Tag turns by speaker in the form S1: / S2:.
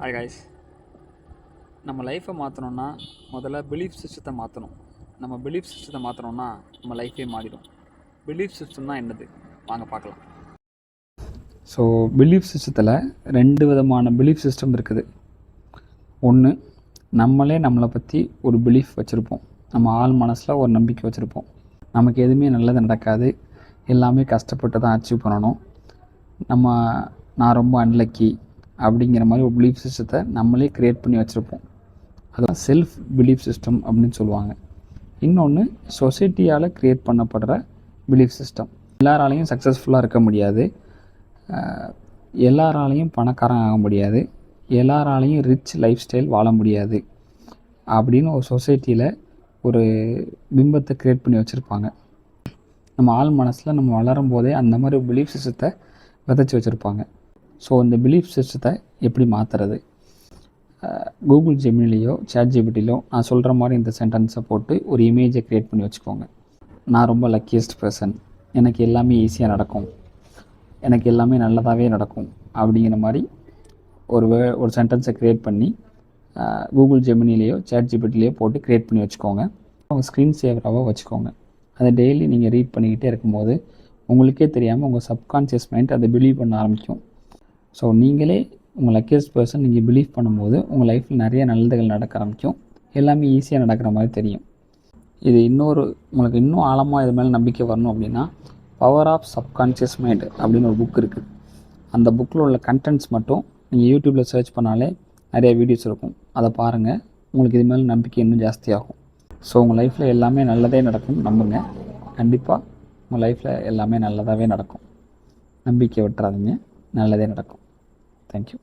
S1: Hi guys. நம்ம லைஃப்பை மாற்றணுன்னா முதல்ல பிலீஃப் சிஸ்டத்தை மாற்றணும். நம்ம பிலீஃப் சிஸ்டத்தை மாற்றணுன்னா நம்ம லைஃபே மாறிடும். பிலீஃப் சிஸ்டம்னா என்னது வாங்க பார்க்கலாம். ஸோ பிலீஃப் சிஸ்டத்தில் 2 விதமான பிலீஃப் சிஸ்டம் இருக்குது. ஒன்று, நம்மளே நம்மளை பற்றி ஒரு பிலீஃப் வச்சுருப்போம். நம்ம ஆள் மனசில் ஒரு நம்பிக்கை வச்சுருப்போம். நமக்கு எதுவுமே நல்லது நடக்காது, எல்லாமே கஷ்டப்பட்டு தான் அச்சீவ் பண்ணணும், நான் ரொம்ப அன்லக்கி அப்படிங்கிற மாதிரி ஒரு பிலீஃப் சிஸ்டத்தை நம்மளே க்ரியேட் பண்ணி வச்சுருப்போம். அதுதான் செல்ஃப் பிலீஃப் சிஸ்டம் அப்படின்னு சொல்லுவாங்க. இன்னொன்று, சொசைட்டியால் க்ரியேட் பண்ணப்படுற பிலீஃப் சிஸ்டம். எல்லாராலையும் சக்ஸஸ்ஃபுல்லாக இருக்க முடியாது, எல்லாராலையும் பணக்காரன் ஆக முடியாது, எல்லாராலையும் ரிச் லைஃப் ஸ்டைல் வாழ முடியாது அப்படின்னு ஒரு சொசைட்டியில் ஒரு பிம்பத்தை க்ரியேட் பண்ணி வச்சுருப்பாங்க. நம்ம ஆள் மனசில் நம்ம வளரும் போதே அந்த மாதிரி ஒரு பிலீஃப் சிஸ்டத்தை விதைச்சி வச்சுருப்பாங்க. ஸோ இந்த பிலீஃப் சிஸ்டத்தை எப்படி மாற்றுறது? கூகுள் ஜெமினிலேயோ சாட்ஜிபிட்டிலையோ நான் சொல்கிற மாதிரி இந்த சென்டென்ஸை போட்டு ஒரு இமேஜை க்ரியேட் பண்ணி வச்சுக்கோங்க. நான் ரொம்ப லக்கியஸ்ட் பர்சன், எனக்கு எல்லாமே ஈஸியாக நடக்கும், எனக்கு எல்லாமே நல்லதாகவே நடக்கும் அப்படிங்கிற மாதிரி ஒரு சென்டென்ஸை க்ரியேட் பண்ணி கூகுள் ஜெமினிலேயோ சாட்ஜிபிட்டிலேயோ போட்டு க்ரியேட் பண்ணி வச்சுக்கோங்க. உங்கள் ஸ்க்ரீன் சேவராக வச்சுக்கோங்க. அதை டெய்லி நீங்கள் ரீட் பண்ணிக்கிட்டே இருக்கும்போது உங்களுக்கே தெரியாமல் உங்கள் சப்கான்ஷியஸ் மைண்ட் அதை பிலீவ் பண்ண ஆரம்பிக்கும். ஸோ நீங்களே உங்கள் லக்கியஸ்ட் பர்சன் நீங்கள் பிலீவ் பண்ணும்போது உங்கள் லைஃப்பில் நிறைய நல்லதுகள் நடக்க ஆரம்பிக்கும், எல்லாமே ஈஸியாக நடக்கிற மாதிரி தெரியும். இது உங்களுக்கு இன்னும் ஆழமாக இது மேலே நம்பிக்கை வரணும் அப்படின்னா பவர் ஆஃப் சப்கான்ஷியஸ் மைண்ட் அப்படின்னு ஒரு புக் இருக்குது. அந்த புக்கில் உள்ள கண்டென்ட்ஸ் மட்டும் நீங்கள் யூடியூப்பில் சர்ச் பண்ணாலே நிறைய வீடியோஸ் இருக்கும், அதை பாருங்கள். உங்களுக்கு இது மேலே நம்பிக்கை இன்னும் ஜாஸ்தியாகும். ஸோ உங்கள் லைஃப்பில் எல்லாமே நல்லதே நடக்கும், நம்புங்க. கண்டிப்பாக உங்கள் லைஃப்பில் எல்லாமே நல்லதாகவே நடக்கும். நம்பிக்கை விட்டுறாதீங்க, நல்லதே நடக்கும். தேங்க்யூ.